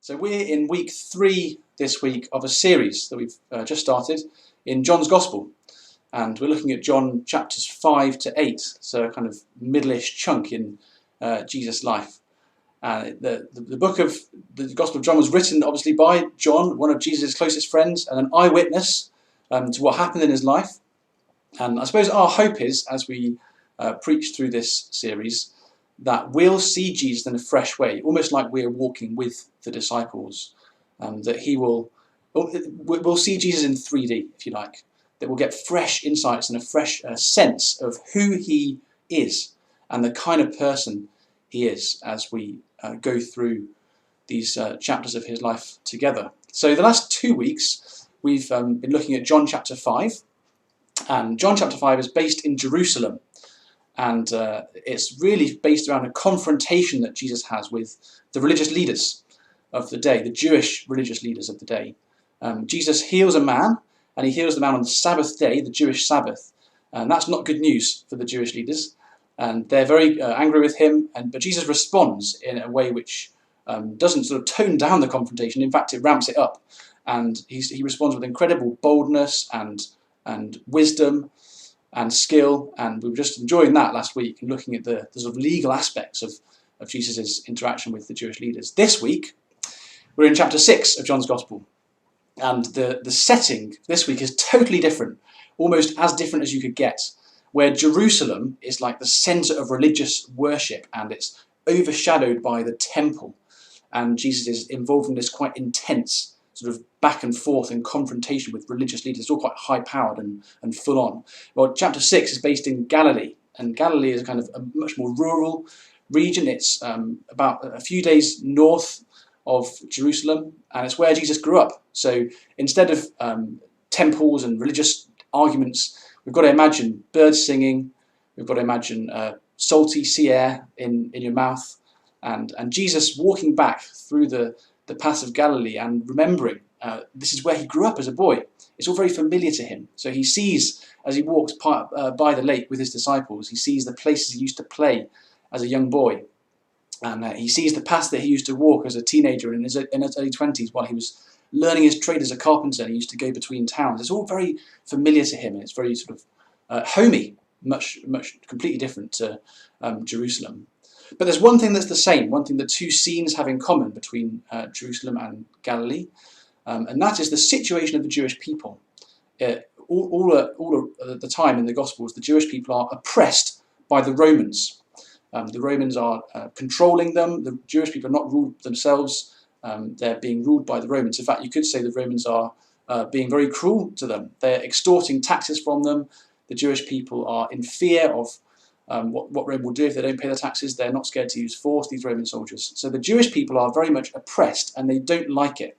So we're in week 3 this week of a series that we've just started in John's Gospel. And we're looking at John chapters 5 to 8, so a kind of middle-ish chunk in Jesus' life. The book of the Gospel of John was written obviously by John, one of Jesus' closest friends, and an eyewitness to what happened in his life. And I suppose our hope is, as we preach through this series, that we'll see Jesus in a fresh way, almost like we're walking with the disciples. That we'll see Jesus in 3D, if you like. That we'll get fresh insights and a fresh sense of who he is and the kind of person he is as we go through these chapters of his life together. So the last 2 weeks we've been looking at John chapter 5, and John chapter 5 is based in Jerusalem. And it's really based around a confrontation that Jesus has with the religious leaders of the day, the Jewish religious leaders of the day. Jesus heals a man, and he heals the man on the Sabbath day, the Jewish Sabbath. And that's not good news for the Jewish leaders. And they're very angry with him. But Jesus responds in a way which doesn't sort of tone down the confrontation. In fact, it ramps it up. And he responds with incredible boldness and wisdom and skill, and we were just enjoying that last week and looking at the sort of legal aspects of Jesus' interaction with the Jewish leaders. This week, we're in chapter 6 of John's Gospel, and the setting this week is totally different, almost as different as you could get, where Jerusalem is like the centre of religious worship, and it's overshadowed by the temple, and Jesus is involved in this quite intense sort of back and forth and confrontation with religious leaders. It's all quite high-powered and full-on. Well, chapter 6 is based in Galilee, and Galilee is a kind of a much more rural region. It's about a few days north of Jerusalem, and it's where Jesus grew up. So instead of temples and religious arguments, we've got to imagine birds singing, we've got to imagine salty sea air in your mouth, and Jesus walking back through the paths of Galilee and remembering this is where he grew up as a boy. It's all very familiar to him. So he sees, as he walks by the lake with his disciples, he sees the places he used to play as a young boy. And he sees the paths that he used to walk as a teenager in his early 20s while he was learning his trade as a carpenter, and he used to go between towns. It's all very familiar to him, and it's very sort of homey, much completely different to Jerusalem. But there's one thing that's the same, one thing the two scenes have in common between Jerusalem and Galilee, and that is the situation of the Jewish people. All the time in the Gospels, the Jewish people are oppressed by the Romans. The Romans are controlling them. The Jewish people are not ruled themselves. They're being ruled by the Romans. In fact, you could say the Romans are being very cruel to them. They're extorting taxes from them. The Jewish people are in fear of what Rome will do if they don't pay their taxes. They're not scared to use force, these Roman soldiers. So the Jewish people are very much oppressed, and they don't like it.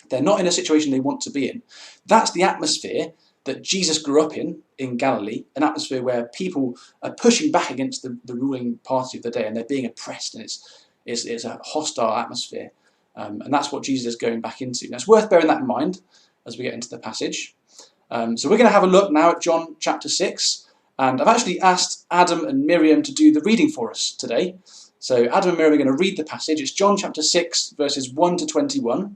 They're not in a situation they want to be in. That's the atmosphere that Jesus grew up in Galilee, an atmosphere where people are pushing back against the ruling party of the day, and they're being oppressed, and it's a hostile atmosphere. And that's what Jesus is going back into. Now, it's worth bearing that in mind as we get into the passage. So we're going to have a look now at John chapter 6. And I've actually asked Adam and Miriam to do the reading for us today. So Adam and Miriam are going to read the passage. It's John chapter 6, verses 1 to 21.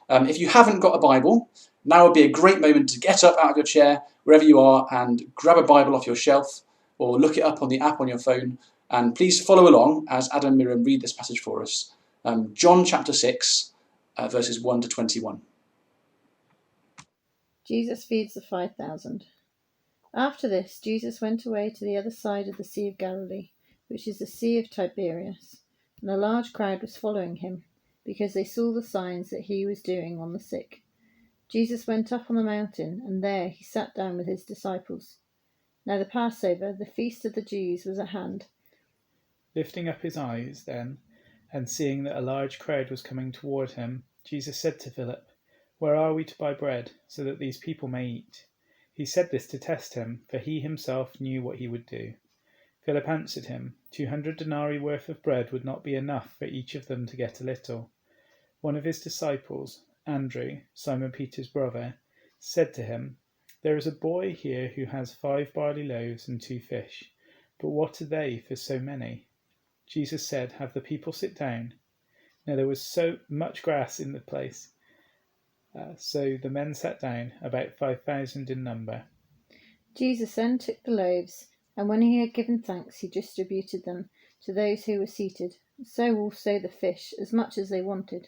If you haven't got a Bible, now would be a great moment to get up out of your chair, wherever you are, and grab a Bible off your shelf, or look it up on the app on your phone. And please follow along as Adam and Miriam read this passage for us. John chapter 6, verses 1 to 21. Jesus feeds the 5,000. After this, Jesus went away to the other side of the Sea of Galilee, which is the Sea of Tiberias, and a large crowd was following him, because they saw the signs that he was doing on the sick. Jesus went up on the mountain, and there he sat down with his disciples. Now the Passover, the feast of the Jews, was at hand. Lifting up his eyes then, and seeing that a large crowd was coming toward him, Jesus said to Philip, "Where are we to buy bread, so that these people may eat?" He said this to test him, for he himself knew what he would do. Philip answered him, 200 denarii worth of bread would not be enough for each of them to get a little. One of his disciples, Andrew, Simon Peter's brother, said to him, "There is a boy here who has 5 barley loaves and 2 fish, but what are they for so many?" Jesus said, "Have the people sit down." Now there was so much grass in the place, so the men sat down, about 5,000 in number. Jesus then took the loaves, and when he had given thanks, he distributed them to those who were seated, so also the fish, as much as they wanted.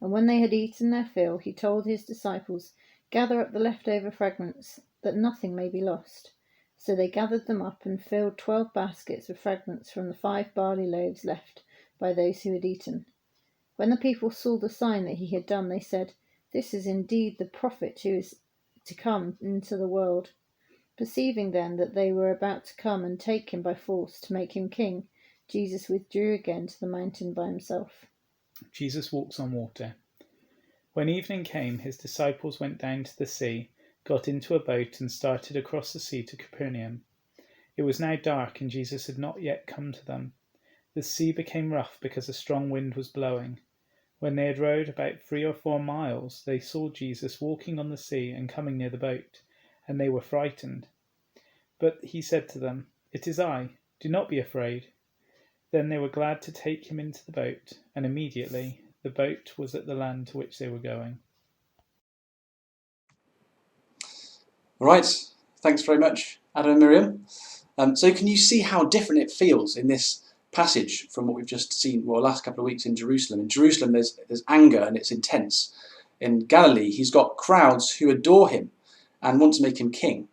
And when they had eaten their fill, he told his disciples, "Gather up the leftover fragments, that nothing may be lost." So they gathered them up and filled 12 baskets with fragments from the 5 barley loaves left by those who had eaten. When the people saw the sign that he had done, they said, "This is indeed the prophet who is to come into the world." Perceiving then that they were about to come and take him by force to make him king, Jesus withdrew again to the mountain by himself. Jesus walks on water. When evening came, his disciples went down to the sea, got into a boat, and started across the sea to Capernaum. It was now dark, and Jesus had not yet come to them. The sea became rough because a strong wind was blowing. When they had rowed about 3 or 4 miles, they saw Jesus walking on the sea and coming near the boat, and they were frightened. But he said to them, "It is I, do not be afraid." Then they were glad to take him into the boat, and immediately the boat was at the land to which they were going. All right, thanks very much, Adam and Miriam. So can you see how different it feels in this passage from what we've just seen, well, last couple of weeks in Jerusalem? In Jerusalem, there's anger and it's intense. In Galilee, he's got crowds who adore him and want to make him king.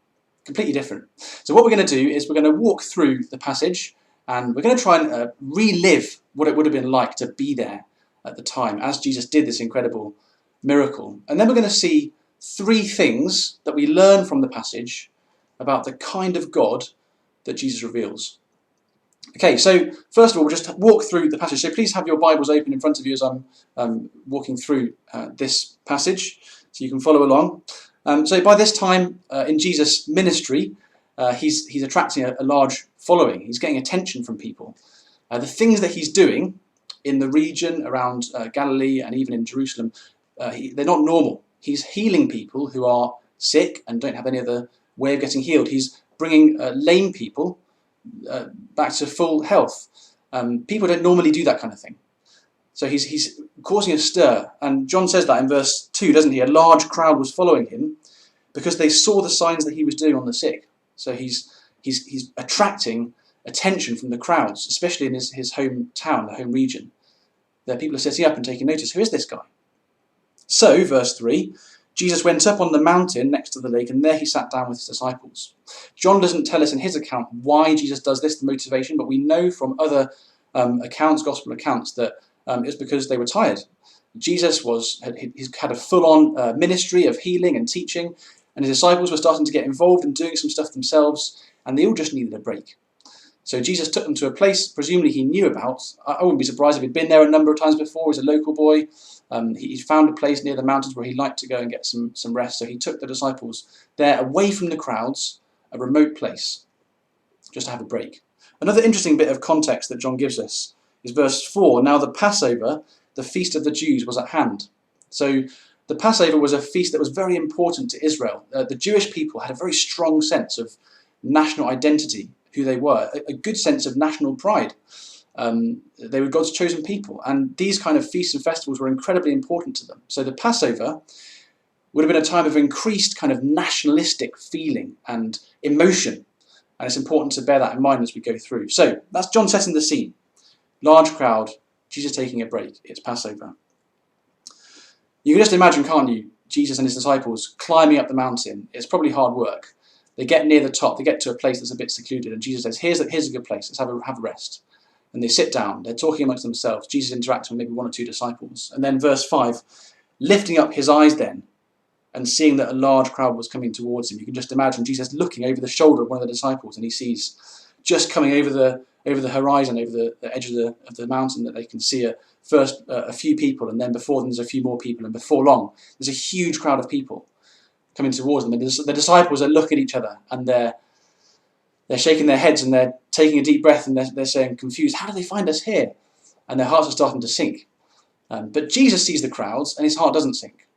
Completely different. So what we're going to do is we're going to walk through the passage and we're going to try and relive what it would have been like to be there at the time as Jesus did this incredible miracle. And then we're going to see 3 things that we learn from the passage about the kind of God that Jesus reveals. Okay, so first of all, we'll just walk through the passage. So please have your Bibles open in front of you as I'm walking through this passage so you can follow along. So by this time in Jesus' ministry, he's attracting a large following. He's getting attention from people. The things that he's doing in the region around Galilee and even in Jerusalem, they're not normal. He's healing people who are sick and don't have any other way of getting healed. He's bringing lame people back to full health. People don't normally do that kind of thing. So he's causing a stir. And John says that in verse 2, doesn't he? A large crowd was following him because they saw the signs that he was doing on the sick. So he's attracting attention from the crowds, especially in his hometown, the home region. There people are sitting up and taking notice. Who is this guy? So, verse 3, Jesus went up on the mountain next to the lake, and there he sat down with his disciples. John doesn't tell us in his account why Jesus does this, the motivation, but we know from other gospel accounts, that it's because they were tired. Jesus he's had a full-on ministry of healing and teaching, and his disciples were starting to get involved and doing some stuff themselves, and they all just needed a break. So Jesus took them to a place presumably he knew about. I wouldn't be surprised if he'd been there a number of times before. He's a local boy. He found a place near the mountains where he liked to go and get some rest. So he took the disciples there away from the crowds, a remote place, just to have a break. Another interesting bit of context that John gives us is verse 4. Now the Passover, the feast of the Jews, was at hand. So the Passover was a feast that was very important to Israel. The Jewish people had a very strong sense of national identity, who they were, a good sense of national pride. They were God's chosen people, and these kind of feasts and festivals were incredibly important to them. So the Passover would have been a time of increased kind of nationalistic feeling and emotion, and it's important to bear that in mind as we go through. So that's John setting the scene. Large crowd, Jesus taking a break, it's Passover. You can just imagine, can't you, Jesus and his disciples climbing up the mountain. It's probably hard work. They get near the top, they get to a place that's a bit secluded, and Jesus says, here's a good place, let's have a rest. And they sit down, they're talking amongst themselves. Jesus interacts with maybe 1 or 2 disciples. And then verse 5, lifting up his eyes then, and seeing that a large crowd was coming towards him. You can just imagine Jesus looking over the shoulder of one of the disciples, and he sees just coming over the horizon, over the edge of the mountain, that they can see a few people, and then before them there's a few more people, and before long there's a huge crowd of people coming towards them. And the disciples are looking at each other, and they're shaking their heads, and they're taking a deep breath, and they're saying, confused, how do they find us here? And their hearts are starting to sink. But Jesus sees the crowds, and his heart doesn't sink.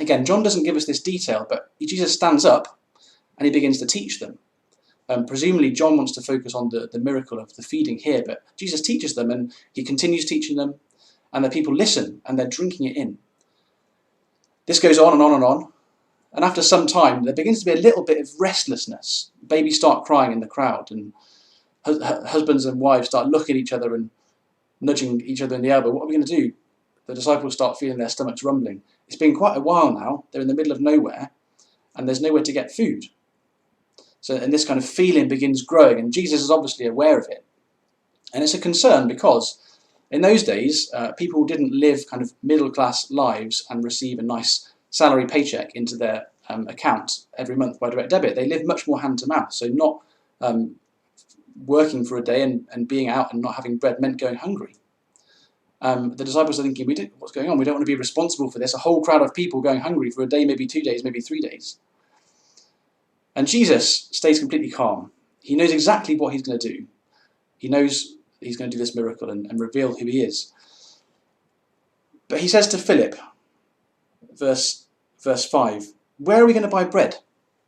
Again, John doesn't give us this detail, but Jesus stands up, and he begins to teach them. Presumably, John wants to focus on the miracle of the feeding here, but Jesus teaches them, and he continues teaching them. And the people listen and they're drinking it in. This goes on and on and on. And after some time, there begins to be a little bit of restlessness. Babies start crying in the crowd, and husbands and wives start looking at each other and nudging each other in the elbow. What are we going to do? The disciples start feeling their stomachs rumbling. It's been quite a while now. They're in the middle of nowhere, and there's nowhere to get food. And this kind of feeling begins growing, and Jesus is obviously aware of it. And it's a concern because in those days, people didn't live kind of middle-class lives and receive a nice salary paycheck into their account every month by direct debit. They lived much more hand-to-mouth, so not working for a day and being out and not having bread meant going hungry. The disciples are thinking, what's going on? We don't want to be responsible for this. A whole crowd of people going hungry for a day, maybe 2 days, maybe 3 days. And Jesus stays completely calm. He knows exactly what he's going to do. He knows he's going to do this miracle and reveal who he is. But he says to Philip, verse 5, where are we going to buy bread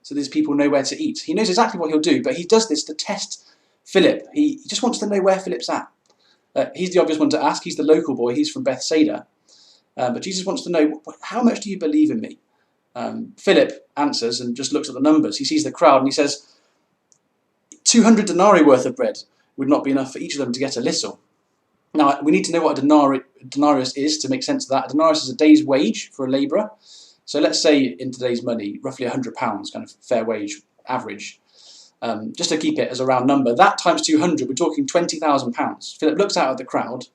so these people know where to eat? He knows exactly what he'll do, but he does this to test Philip. He just wants to know where Philip's at. He's the obvious one to ask. He's the local boy. He's from Bethsaida. But Jesus wants to know, how much do you believe in me? Philip answers and just looks at the numbers. He sees the crowd and he says, 200 denarii worth of bread would not be enough for each of them to get a little. Now, we need to know what a denarius is to make sense of that. A denarius is a day's wage for a labourer. So let's say in today's money, roughly £100, kind of fair wage, average. Just to keep it as a round number, that times 200, we're talking £20,000. Philip looks out at the crowd.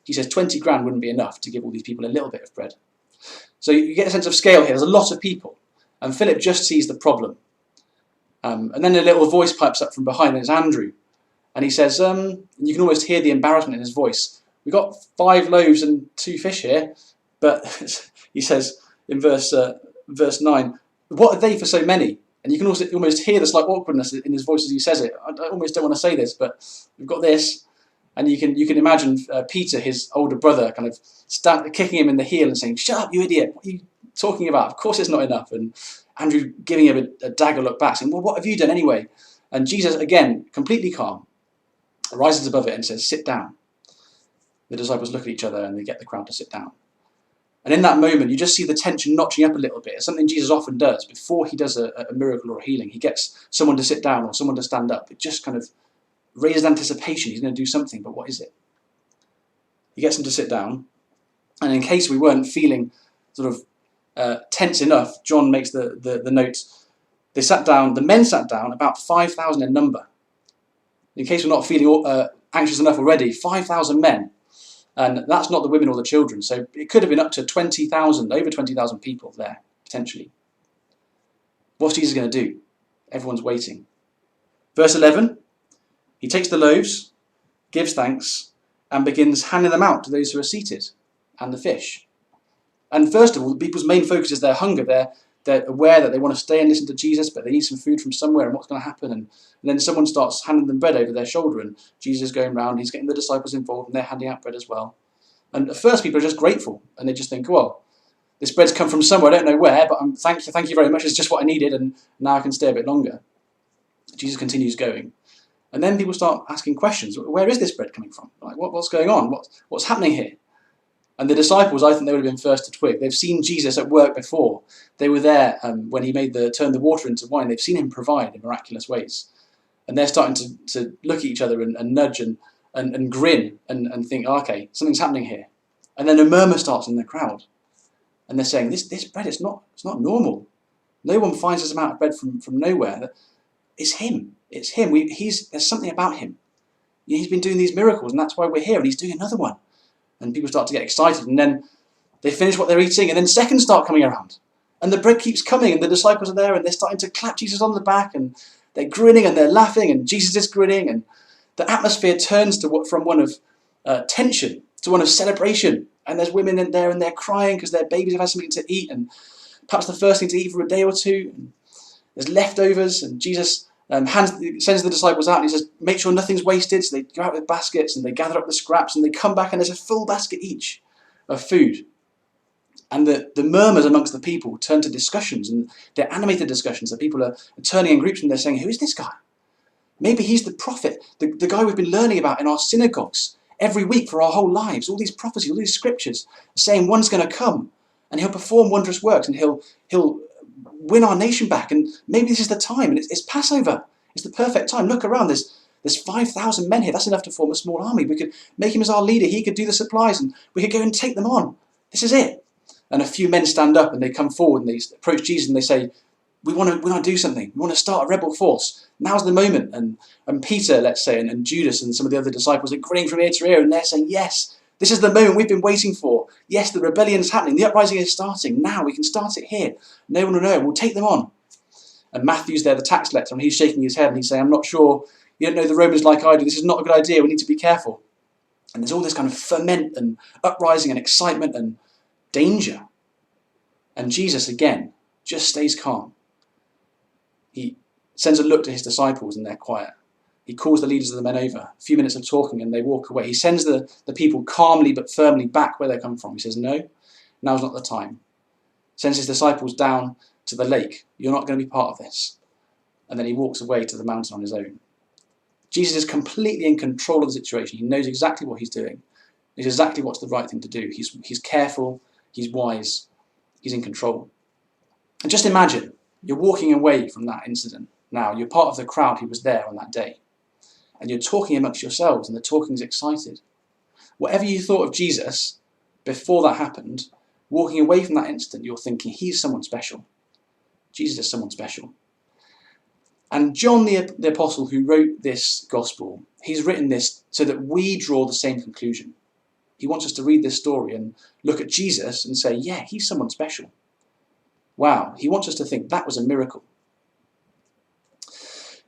He says 20 grand wouldn't be enough to give all these people a little bit of bread. So you get a sense of scale here. There's a lot of people. And Philip just sees the problem. And then a little voice pipes up from behind, and it's Andrew. And he says, you can almost hear the embarrassment in his voice. We've got 5 loaves and 2 fish here. But he says in verse 9, what are they for so many? And you can also almost hear the slight awkwardness in his voice as he says it. I almost don't want to say this, but we've got this. And you can imagine Peter, his older brother, kind of kicking him in the heel and saying, shut up, you idiot. What are you talking about? Of course it's not enough. And Andrew giving him a dagger look back, saying, well, what have you done anyway? And Jesus, again, completely calm, rises above it and says, sit down. The disciples look at each other and they get the crowd to sit down. And in that moment, you just see the tension notching up a little bit. It's something Jesus often does. Before he does a miracle or a healing, he gets someone to sit down or someone to stand up. It just kind of raises anticipation. He's going to do something, but what is it? He gets them to sit down. And in case we weren't feeling sort of tense enough, John makes the note. They sat down, the men sat down, about 5,000 in number. In case we're not feeling anxious enough already, 5,000 men. And that's not the women or the children. So it could have been up to 20,000, over 20,000 people there, potentially. What's Jesus going to do? Everyone's waiting. Verse 11, he takes the loaves, gives thanks, and begins handing them out to those who are seated, and the fish. And first of all, the people's main focus is their hunger. They're aware that they want to stay and listen to Jesus, but they need some food from somewhere, and what's going to happen. And then someone starts handing them bread over their shoulder, and Jesus is going around, he's getting the disciples involved, and they're handing out bread as well. And at first, people are just grateful, and they just think, well, this bread's come from somewhere, I don't know where, but thank you very much, it's just what I needed, and now I can stay a bit longer. Jesus continues going. And then people start asking questions. Where is this bread coming from? Like, what's going on? What's happening here? And the disciples, I think they would have been first to twig. They've seen Jesus at work before. They were there when he turned the water into wine. They've seen him provide in miraculous ways. And they're starting to look at each other and nudge and grin and think, oh, okay, something's happening here. And then a murmur starts in the crowd. And they're saying, this bread, it's not normal. No one finds this amount of bread from nowhere. It's him. It's him. There's something about him. He's been doing these miracles, and that's why we're here. And he's doing another one. And people start to get excited, and then they finish what they're eating, and then seconds start coming around. And the bread keeps coming, and the disciples are there, and they're starting to clap Jesus on the back, and they're grinning, and they're laughing, and Jesus is grinning, and the atmosphere turns from one of tension to one of celebration. And there's women in there, and they're crying because their babies have had something to eat, and perhaps the first thing to eat for a day or two. And there's leftovers, and Jesus sends the disciples out, and he says, make sure nothing's wasted. So they go out with baskets, and they gather up the scraps, and they come back, and there's a full basket each of food. And the murmurs amongst the people turn to discussions, and they're animated discussions. The people are turning in groups, and they're saying, who is this guy? Maybe he's the prophet, the guy we've been learning about in our synagogues. every week for our whole lives. All these prophecies, all these scriptures are saying one's going to come and he'll perform wondrous works and he'll win our nation back. And maybe this is the time, and it's Passover. It's the perfect time. Look around, there's 5,000 men here. That's enough to form a small army. We could make him as our leader. He could do the supplies and we could go and take them on. This is it. And a few men stand up and they come forward and they approach Jesus and they say, we want to do something. We want to start a rebel force. Now's the moment. And Peter, let's say, and Judas and some of the other disciples are grinning from ear to ear and they're saying, yes, this is the moment we've been waiting for. Yes, the rebellion is happening. The uprising is starting. Now we can start it here. No one will know. We'll take them on. And Matthew's there, the tax collector, and he's shaking his head and he's saying, I'm not sure. You don't know the Romans like I do. This is not a good idea. We need to be careful. And there's all this kind of ferment and uprising and excitement and danger. And Jesus, again, just stays calm. He sends a look to his disciples and they're quiet. He calls the leaders of the men over. A few minutes of talking and they walk away. He sends the people calmly but firmly back where they come from. He says, no, now's not the time. Sends his disciples down to the lake. You're not going to be part of this. And then he walks away to the mountain on his own. Jesus is completely in control of the situation. He knows exactly what he's doing. He knows exactly what's the right thing to do. He's careful. He's wise. He's in control. And just imagine, you're walking away from that incident. Now, you're part of the crowd who was there on that day. And you're talking amongst yourselves, and the talking's excited. Whatever you thought of Jesus before that happened, walking away from that incident, you're thinking, he's someone special. Jesus is someone special. And John the Apostle, who wrote this gospel, he's written this so that we draw the same conclusion. He wants us to read this story and look at Jesus and say, yeah, he's someone special. Wow, he wants us to think that was a miracle.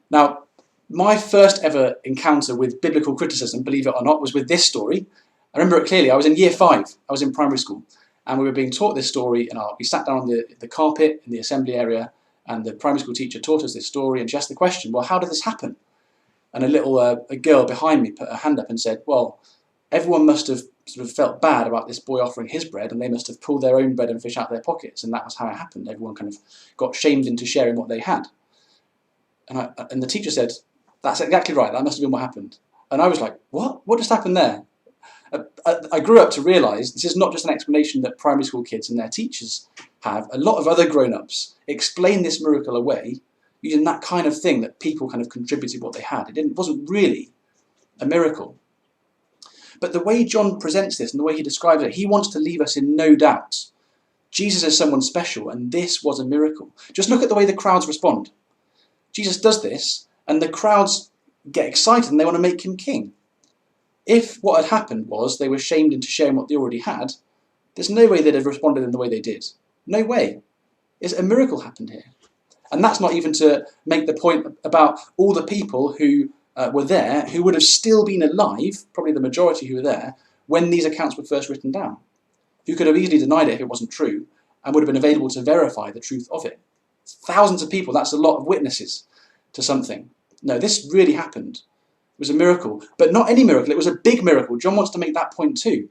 Now, my first ever encounter with biblical criticism, believe it or not, was with this story. I remember it clearly. I was in year 5. I was in primary school. And we were being taught this story. And we sat down on the carpet in the assembly area. And the primary school teacher taught us this story. And she asked the question, well, how did this happen? And a girl behind me put her hand up and said, well, everyone must have sort of felt bad about this boy offering his bread. And they must have pulled their own bread and fish out of their pockets. And that was how it happened. Everyone kind of got shamed into sharing what they had. And the teacher said, that's exactly right. That must have been what happened. And I was like, what? What just happened there? I grew up to realise this is not just an explanation that primary school kids and their teachers have. A lot of other grown-ups explain this miracle away using that kind of thing that people kind of contributed what they had. It wasn't really a miracle. But the way John presents this and the way he describes it, he wants to leave us in no doubt. Jesus is someone special and this was a miracle. Just look at the way the crowds respond. Jesus does this and the crowds get excited and they want to make him king. If what had happened was they were shamed into sharing what they already had, there's no way they'd have responded in the way they did. No way. A miracle happened here. And that's not even to make the point about all the people who were there who would have still been alive, probably the majority who were there, when these accounts were first written down, who could have easily denied it if it wasn't true and would have been available to verify the truth of it. Thousands of people, that's a lot of witnesses to something. No, this really happened. It was a miracle, but not any miracle. It was a big miracle. John wants to make that point too.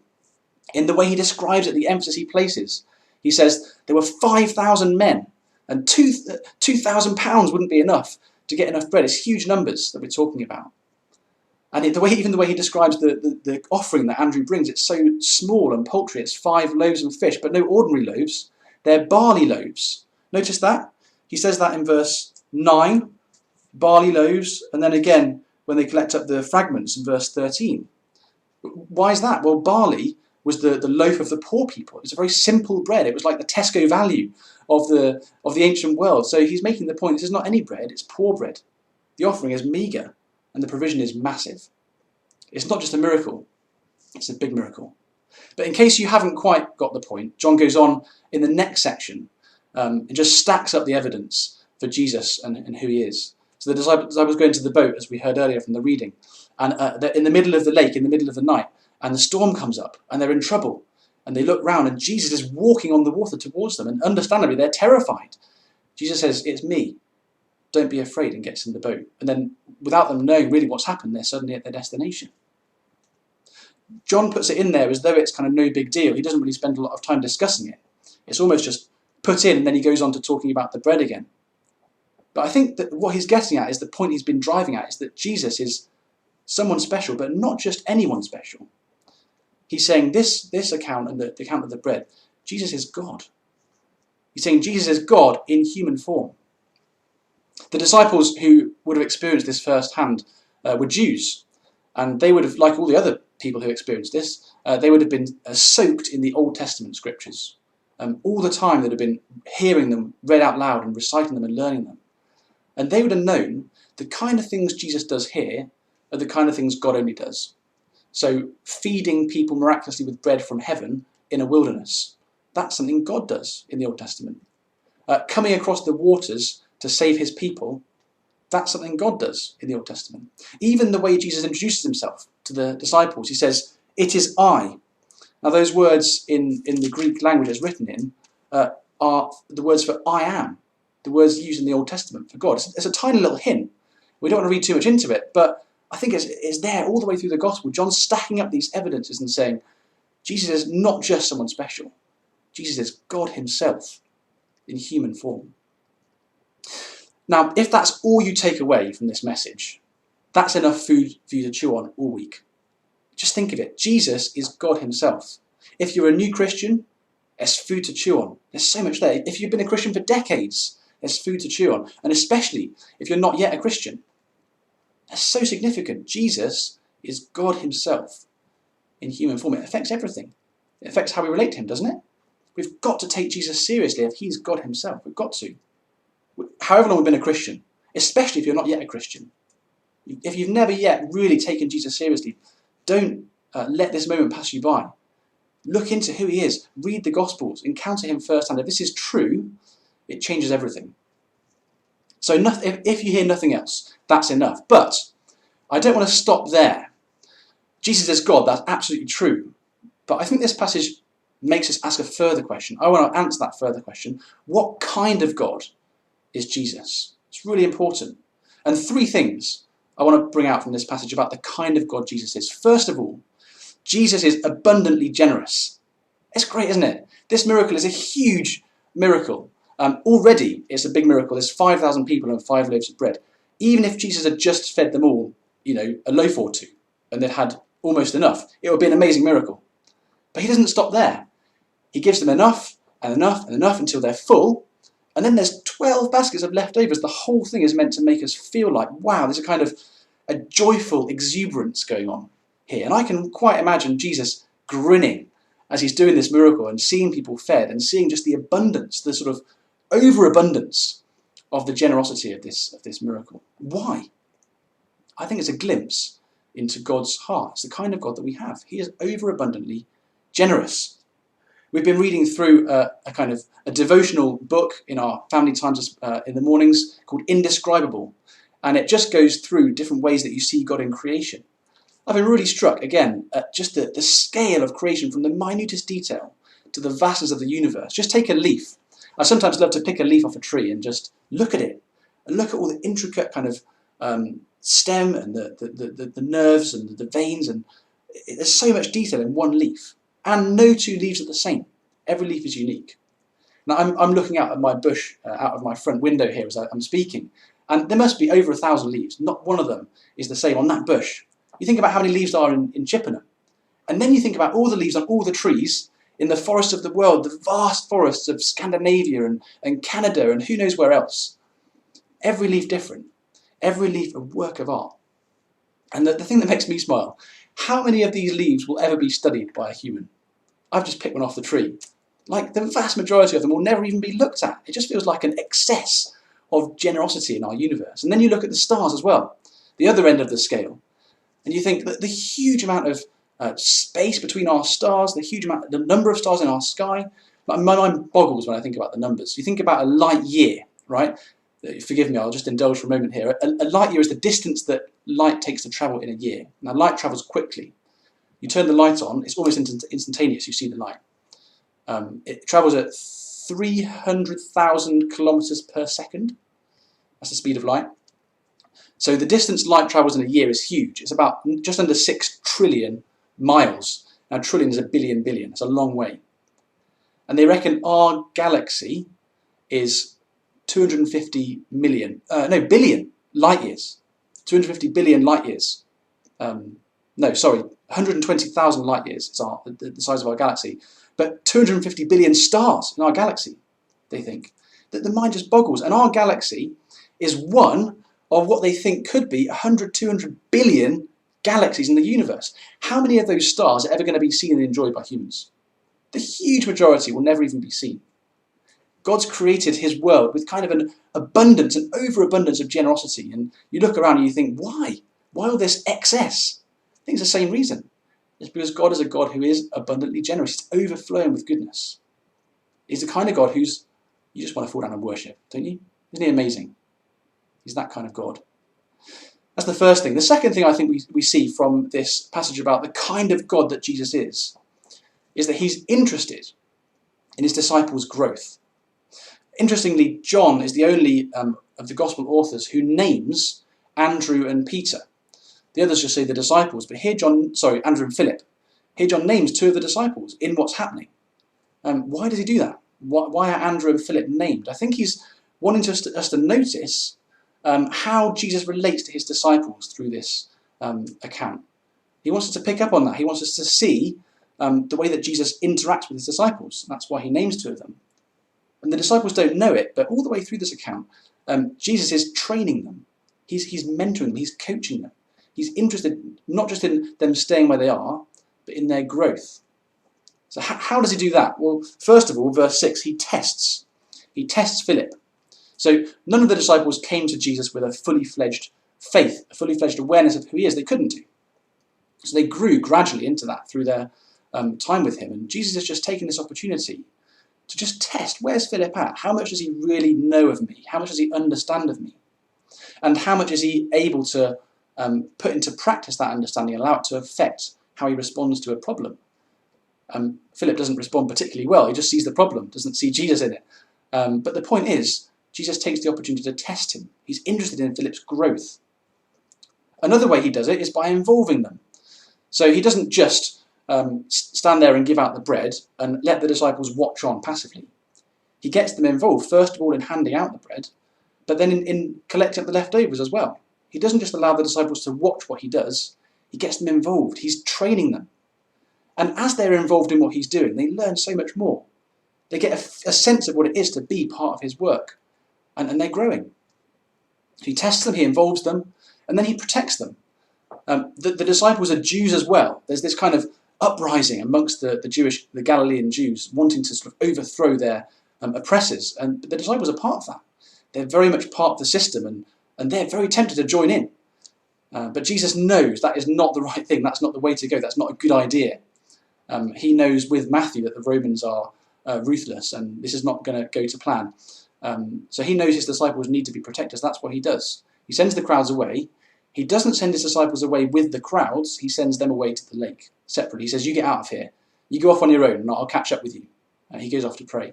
In the way he describes it, the emphasis he places. He says there were 5,000 men and 2,000 pounds wouldn't be enough to get enough bread. It's huge numbers that we're talking about. And even the way he describes the offering that Andrew brings, it's so small and paltry. It's 5 loaves and fish, but no ordinary loaves. They're barley loaves. Notice that? He says that in verse 9, barley loaves, and then again when they collect up the fragments in verse 13. Why is that? Well, barley was the loaf of the poor people. It's a very simple bread. It was like the Tesco value of the ancient world. So he's making the point, this is not any bread, it's poor bread. The offering is meagre, and the provision is massive. It's not just a miracle, it's a big miracle. But in case you haven't quite got the point, John goes on in the next section and just stacks up the evidence for Jesus and who he is. So the disciples go into the boat, as we heard earlier from the reading, and they're in the middle of the lake, in the middle of the night, and the storm comes up, and they're in trouble. And they look round, and Jesus is walking on the water towards them, and understandably, they're terrified. Jesus says, it's me. Don't be afraid, and gets in the boat. And then, without them knowing really what's happened, they're suddenly at their destination. John puts it in there as though it's kind of no big deal. He doesn't really spend a lot of time discussing it. It's almost just put in, and then he goes on to talking about the bread again. But I think that what he's getting at is the point he's been driving at, is that Jesus is someone special, but not just anyone special. He's saying this account and the account of the bread, Jesus is God. He's saying Jesus is God in human form. The disciples who would have experienced this firsthand were Jews, and they would have, like all the other people who experienced this, they would have been soaked in the Old Testament scriptures. All the time they'd have been hearing them read out loud and reciting them and learning them. And they would have known the kind of things Jesus does here are the kind of things God only does. So feeding people miraculously with bread from heaven in a wilderness, that's something God does in the Old Testament. Coming across the waters to save his people, that's something God does in the Old Testament. Even the way Jesus introduces himself to the disciples, he says, "It is I." Now those words in the Greek language it's written in are the words for I am, the words used in the Old Testament for God. It's a tiny little hint. We don't want to read too much into it, but I think it's there all the way through the Gospel. John's stacking up these evidences and saying, Jesus is not just someone special. Jesus is God himself in human form. Now, if that's all you take away from this message, that's enough food for you to chew on all week. Just think of it. Jesus is God himself. If you're a new Christian, there's food to chew on. There's so much there. If you've been a Christian for decades, there's food to chew on. And especially if you're not yet a Christian. That's so significant. Jesus is God himself in human form. It affects everything. It affects how we relate to him, doesn't it? We've got to take Jesus seriously if he's God himself. We've got to. However long we've been a Christian, especially if you're not yet a Christian. If you've never yet really taken Jesus seriously, don't let this moment pass you by. Look into who he is. Read the Gospels. Encounter him firsthand. If this is true, it changes everything. So if you hear nothing else, that's enough. But I don't want to stop there. Jesus is God. That's absolutely true. But I think this passage makes us ask a further question. I want to answer that further question. What kind of God is Jesus? It's really important. And three things I want to bring out from this passage about the kind of God Jesus is. First of all, Jesus is abundantly generous. It's great, isn't it? This miracle is a huge miracle. Already, it's a big miracle. There's 5,000 people and 5 loaves of bread. Even if Jesus had just fed them all, a loaf or two, and they'd had almost enough, it would be an amazing miracle. But he doesn't stop there. He gives them enough and enough and enough until they're full. And then there's 12 baskets of leftovers. The whole thing is meant to make us feel like, wow, there's a kind of a joyful exuberance going on here. And I can quite imagine Jesus grinning as he's doing this miracle and seeing people fed and seeing just the abundance, the sort of overabundance of the generosity of this miracle. Why? I think it's a glimpse into God's heart. It's the kind of God that we have. He is overabundantly generous. We've been reading through a devotional book in our family times in the mornings called Indescribable. And it just goes through different ways that you see God in creation. I've been really struck, again, at just the scale of creation from the minutest detail to the vastness of the universe. Just take a leaf. I sometimes love to pick a leaf off a tree and just look at it. And look at all the intricate kind of stem and the nerves and the veins. And there's so much detail in one leaf. And no two leaves are the same. Every leaf is unique. Now, I'm looking out at my bush, out of my front window here as I'm speaking. And there must be over 1,000 leaves. Not one of them is the same on that bush. You think about how many leaves there are in Chippenham. And then you think about all the leaves on all the trees in the forests of the world, the vast forests of Scandinavia and Canada and who knows where else. Every leaf different. Every leaf a work of art. And the thing that makes me smile, how many of these leaves will ever be studied by a human? I've just picked one off the tree. Like the vast majority of them will never even be looked at. It just feels like an excess of generosity in our universe. And then you look at the stars as well, the other end of the scale. And you think that the huge amount of space between our stars, the number of stars in our sky, my mind boggles when I think about the numbers. You think about a light year, right? Forgive me, I'll just indulge for a moment here. A light year is the distance that light takes to travel in a year. Now, light travels quickly. You turn the light on, it's almost instantaneous, you see the light. It travels at 300,000 kilometers per second. That's the speed of light. So the distance light travels in a year is huge. It's about just under 6 trillion miles. Now, trillion is a billion. It's a long way. And they reckon our galaxy is 250 billion light years. 250 billion light years. 120,000 light years is the size of our galaxy, but 250 billion stars in our galaxy, they think. That the mind just boggles. And our galaxy is one of what they think could be 100, 200 billion galaxies in the universe. How many of those stars are ever going to be seen and enjoyed by humans? The huge majority will never even be seen. God's created his world with kind of an abundance, an overabundance of generosity. And you look around and you think, why? Why all this excess? I think it's the same reason. It's because God is a God who is abundantly generous. He's overflowing with goodness. He's the kind of God you just want to fall down and worship, don't you? Isn't he amazing? He's that kind of God. That's the first thing. The second thing I think we see from this passage about the kind of God that Jesus is that he's interested in his disciples' growth. Interestingly, John is the only of the gospel authors who names Andrew and Peter. The others just say the disciples, but here Andrew and Philip. Here John names two of the disciples in what's happening. Why does he do that? Why are Andrew and Philip named? I think he's wanting us to notice how Jesus relates to his disciples through this account. He wants us to pick up on that. He wants us to see the way that Jesus interacts with his disciples. That's why he names two of them. And the disciples don't know it, but all the way through this account, Jesus is training them. He's mentoring them. He's coaching them. He's interested not just in them staying where they are, but in their growth. So how does he do that? Well, first of all, verse 6, he tests. He tests Philip. So none of the disciples came to Jesus with a fully fledged faith, a fully fledged awareness of who he is. They couldn't do. So they grew gradually into that through their time with him. And Jesus has just taken this opportunity to just test, where's Philip at? How much does he really know of me? How much does he understand of me? And how much is he able to put into practice that understanding, allow it to affect how he responds to a problem? Philip doesn't respond particularly well. He just sees the problem, doesn't see Jesus in it. But the point is, Jesus takes the opportunity to test him. He's interested in Philip's growth. Another way he does it is by involving them. So he doesn't just stand there and give out the bread and let the disciples watch on passively. He gets them involved, first of all in handing out the bread, but then in collecting up the leftovers as well. He doesn't just allow the disciples to watch what he does, he gets them involved. He's training them. And as they're involved in what he's doing, they learn so much more. They get a sense of what it is to be part of his work. And they're growing. He tests them, he involves them, and then he protects them. The disciples are Jews as well. There's this kind of uprising amongst the Galilean Jews, wanting to sort of overthrow their oppressors. And the disciples are part of that. They're very much part of the system, and they're very tempted to join in. But Jesus knows that is not the right thing. That's not the way to go. That's not a good idea. He knows with Matthew that the Romans are ruthless, and this is not going to go to plan. So he knows his disciples need to be protected. That's what he does. He sends the crowds away. He doesn't send his disciples away with the crowds. He sends them away to the lake separately. He says, you get out of here. You go off on your own, and I'll catch up with you. And he goes off to pray.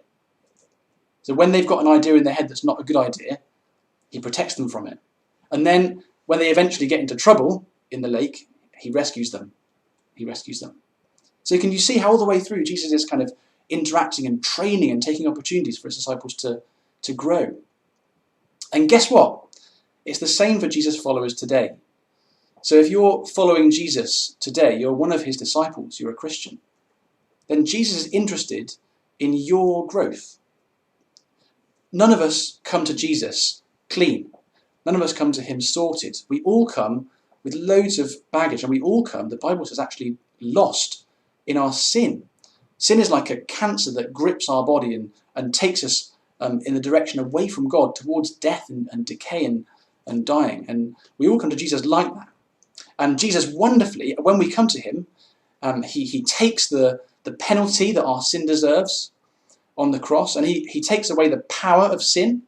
So when they've got an idea in their head that's not a good idea, he protects them from it. And then when they eventually get into trouble in the lake, he rescues them. He rescues them. So can you see how all the way through Jesus is kind of interacting and training and taking opportunities for his disciples to grow? And guess what? It's the same for Jesus' followers today. So if you're following Jesus today, you're one of his disciples, you're a Christian, then Jesus is interested in your growth. None of us come to Jesus clean. None of us come to him sorted. We all come with loads of baggage, and we all come, the Bible says, actually lost in our sin. Sin is like a cancer that grips our body and takes us in the direction away from God towards death and decay and dying. And we all come to Jesus like that. And Jesus wonderfully, when we come to him, he takes the penalty that our sin deserves on the cross, and he takes away the power of sin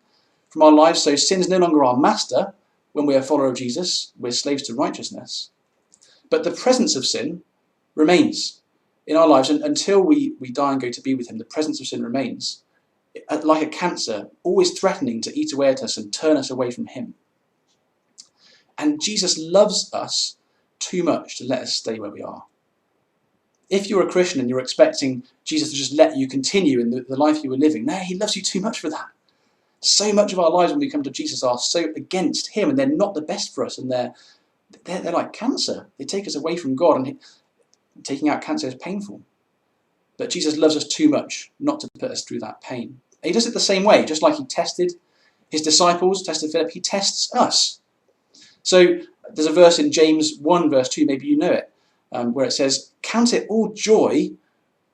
from our lives. So sin's no longer our master when we are a follower of Jesus. We're slaves to righteousness. But the presence of sin remains in our lives, and until we die and go to be with him, the presence of sin remains like a cancer, always threatening to eat away at us and turn us away from him. And Jesus loves us too much to let us stay where we are. If you're a Christian and you're expecting Jesus to just let you continue in the life you were living, no, he loves you too much for that. So much of our lives when we come to Jesus are so against him, and they're not the best for us, and they're they're like cancer. They take us away from God, and taking out cancer is painful. But Jesus loves us too much not to put us through that pain. And he does it the same way, just like he tested his disciples, tested Philip, he tests us. So there's a verse in James 1 verse 2, maybe you know it, where it says, "Count it all joy,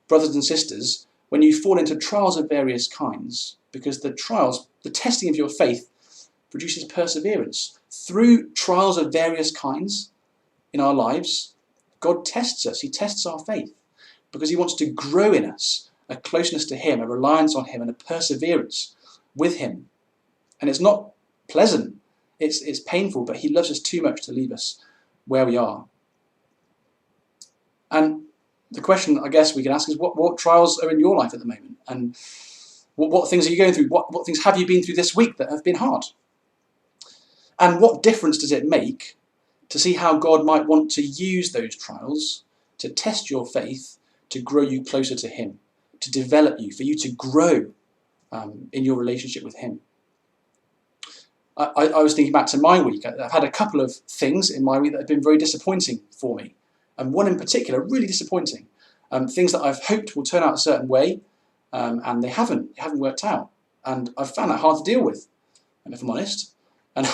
brothers and sisters, when you fall into trials of various kinds, because the testing of your faith produces perseverance." Through trials of various kinds in our lives, God tests us. He tests our faith because he wants to grow in us a closeness to him, a reliance on him, and a perseverance with him. And it's not pleasant. It's painful, but he loves us too much to leave us where we are. And the question I guess we can ask is, what trials are in your life at the moment? And what things are you going through? What things have you been through this week that have been hard? And what difference does it make to see how God might want to use those trials to test your faith, to grow you closer to him, to develop you, for you to grow in your relationship with him? I was thinking back to my week. I've had a couple of things in my week that have been very disappointing for me. And one in particular, really disappointing. Things that I've hoped will turn out a certain way, and they haven't worked out. And I've found that hard to deal with, and if I'm honest. And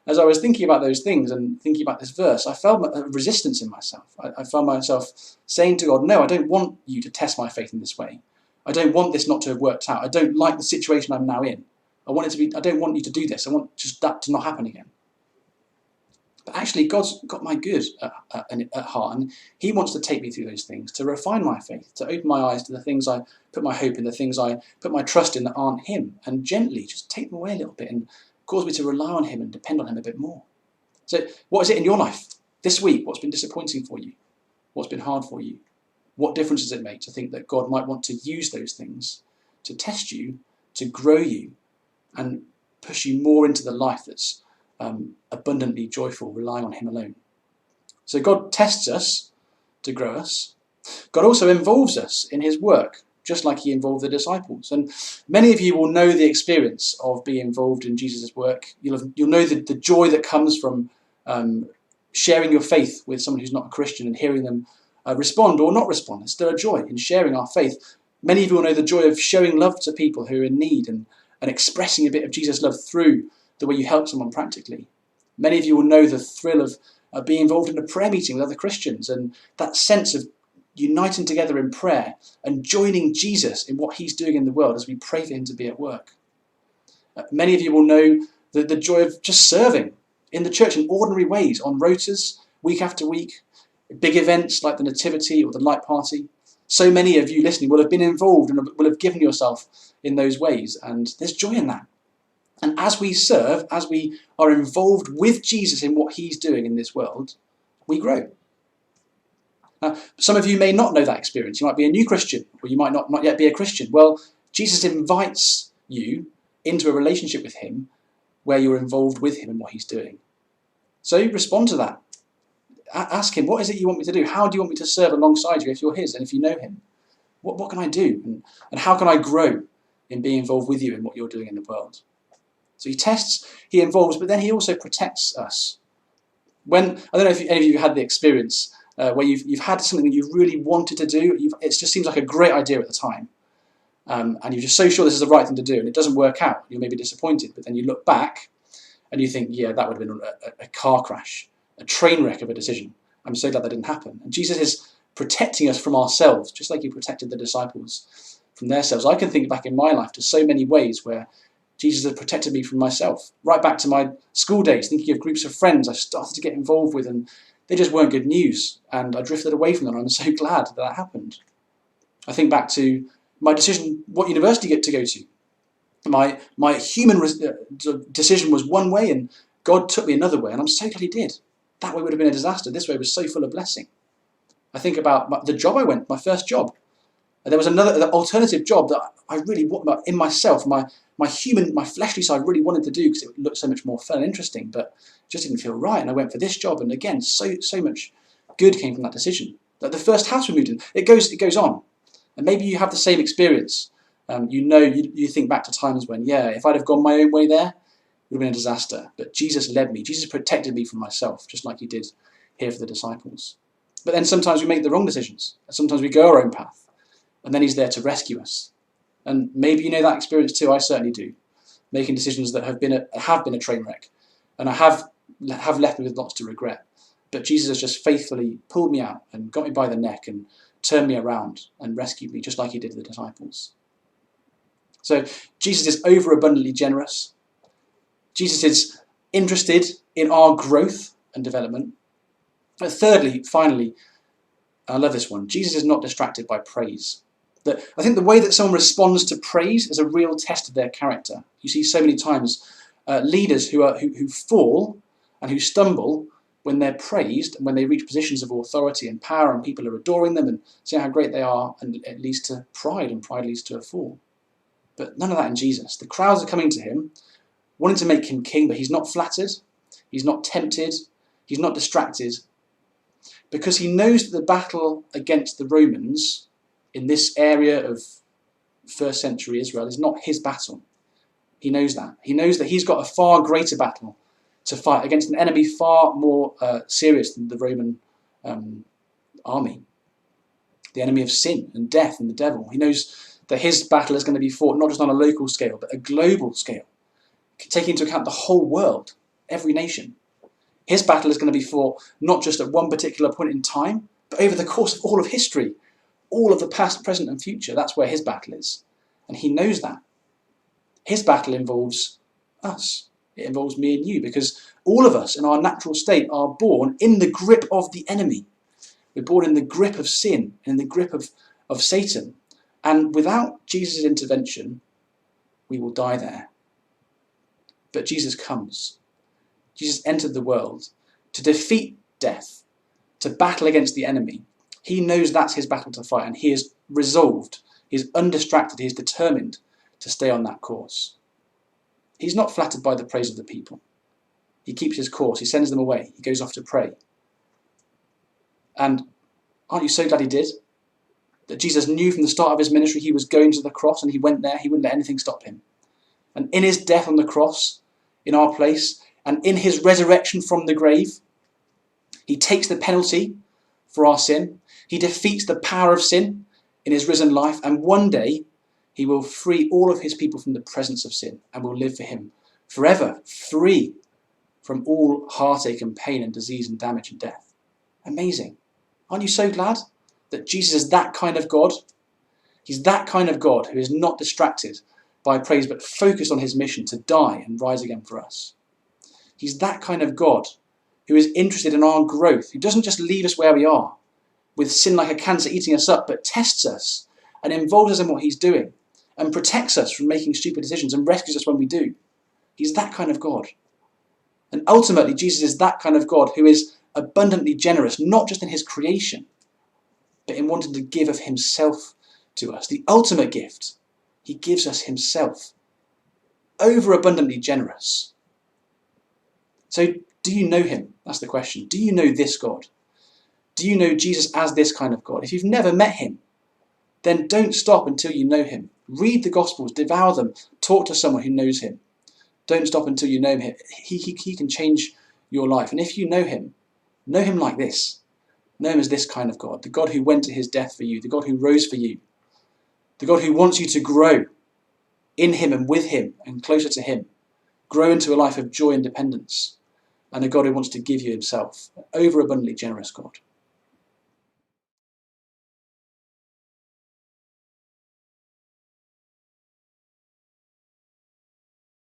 as I was thinking about those things and thinking about this verse, I felt a resistance in myself. I found myself saying to God, no, I don't want you to test my faith in this way. I don't want this not to have worked out. I don't like the situation I'm now in. I don't want you to do this. I want just that to not happen again. But actually, God's got my good at heart, and he wants to take me through those things, to refine my faith, to open my eyes to the things I put my hope in, the things I put my trust in that aren't him, and gently just take them away a little bit and cause me to rely on him and depend on him a bit more. So what is it in your life this week? What's been disappointing for you? What's been hard for you? What difference does it make to think that God might want to use those things to test you, to grow you, and push you more into the life that's abundantly joyful, relying on him alone? So God tests us to grow us. God also involves us in his work, just like he involved the disciples. And many of you will know the experience of being involved in Jesus' work. You'll know the joy that comes from sharing your faith with someone who's not a Christian and hearing them respond or not respond. There's still a joy in sharing our faith. Many of you will know the joy of showing love to people who are in need and expressing a bit of Jesus' love through the way you help someone practically. Many of you will know the thrill of being involved in a prayer meeting with other Christians and that sense of uniting together in prayer and joining Jesus in what he's doing in the world as we pray for him to be at work. Many of you will know the joy of just serving in the church in ordinary ways, on rotas, week after week, big events like the Nativity or the Light Party. So many of you listening will have been involved and will have given yourself in those ways, and there's joy in that. And as we serve, as we are involved with Jesus in what he's doing in this world, we grow. Some of you may not know that experience. You might be a new Christian, or you might not yet be a Christian. Well, Jesus invites you into a relationship with him where you're involved with him in what he's doing. So respond to that. Ask him, what is it you want me to do? How do you want me to serve alongside you if you're his and if you know him? What can I do? And how can I grow in being involved with you in what you're doing in the world? So he tests, he involves, but then he also protects us. I don't know if any of you had the experience where you've had something that you really wanted to do. It just seems like a great idea at the time. And you're just so sure this is the right thing to do, and it doesn't work out. You're maybe disappointed, but then you look back and you think, yeah, that would have been a car crash, a train wreck of a decision. I'm so glad that didn't happen. And Jesus is protecting us from ourselves, just like he protected the disciples from their selves. I can think back in my life to so many ways where Jesus has protected me from myself. Right back to my school days, thinking of groups of friends I started to get involved with, and they just weren't good news. And I drifted away from them, and I'm so glad that happened. I think back to my decision what university to go to. My human decision was one way, and God took me another way, and I'm so glad he did. That way would have been a disaster. This way was so full of blessing. I think about the job I went, my first job. And there was another alternative job that I really want in myself, my fleshly side really wanted to do because it looked so much more fun and interesting, but it just didn't feel right. And I went for this job, and again, so much good came from that decision. Like the first house we moved in, it goes on. And maybe you have the same experience. You think back to times when, if I'd have gone my own way there, would have been a disaster. But Jesus led me. Jesus protected me from myself, just like he did here for the disciples. But then sometimes we make the wrong decisions. Sometimes we go our own path. And then he's there to rescue us. And maybe you know that experience too. I certainly do. Making decisions that have been a train wreck. And I have left me with lots to regret. But Jesus has just faithfully pulled me out and got me by the neck and turned me around and rescued me, just like he did the disciples. So Jesus is overabundantly generous. Jesus is interested in our growth and development. But thirdly, finally, I love this one, Jesus is not distracted by praise. I think the way that someone responds to praise is a real test of their character. You see so many times leaders who fall and who stumble when they're praised and when they reach positions of authority and power and people are adoring them and seeing how great they are, and it leads to pride, and pride leads to a fall. But none of that in Jesus. The crowds are coming to him, wanting to make him king, but he's not flattered, he's not tempted, he's not distracted, because he knows that the battle against the Romans in this area of first century Israel is not his battle. He knows that. He knows that he's got a far greater battle to fight against an enemy far more serious than the Roman army. The enemy of sin and death and the devil. He knows that his battle is going to be fought not just on a local scale, but a global scale, taking into account the whole world, every nation. His battle is going to be fought not just at one particular point in time, but over the course of all of history, all of the past, present and future. That's where his battle is. And he knows that. His battle involves us. It involves me and you, because all of us in our natural state are born in the grip of the enemy. We're born in the grip of sin, in the grip of Satan. And without Jesus' intervention, we will die there. But Jesus comes. Jesus entered the world to defeat death, to battle against the enemy. He knows that's his battle to fight, and he is resolved, he is undistracted, he is determined to stay on that course. He's not flattered by the praise of the people. He keeps his course, he sends them away, he goes off to pray. And aren't you so glad he did? That Jesus knew from the start of his ministry he was going to the cross, and he went there, he wouldn't let anything stop him. And in his death on the cross, in our place, and in his resurrection from the grave, he takes the penalty for our sin. He defeats the power of sin in his risen life, and one day he will free all of his people from the presence of sin and will live for him forever, free from all heartache and pain and disease and damage and death. Amazing. Aren't you so glad that Jesus is that kind of God? He's that kind of God who is not distracted by praise but focused on his mission to die and rise again for us. He's that kind of God who is interested in our growth, who doesn't just leave us where we are with sin like a cancer eating us up, but tests us and involves us in what he's doing and protects us from making stupid decisions and rescues us when we do. He's that kind of God. And ultimately, Jesus is that kind of God who is abundantly generous, not just in his creation, but in wanting to give of himself to us. The ultimate gift, he gives us himself. Overabundantly generous. So, do you know him? That's the question. Do you know this God? Do you know Jesus as this kind of God? If you've never met him, then don't stop until you know him. Read the Gospels, devour them, talk to someone who knows him. Don't stop until you know him. He can change your life. And if you know him like this. Know him as this kind of God, the God who went to his death for you, the God who rose for you, the God who wants you to grow in him and with him and closer to him, grow into a life of joy and dependence, and a God who wants to give you himself, an overabundantly generous God.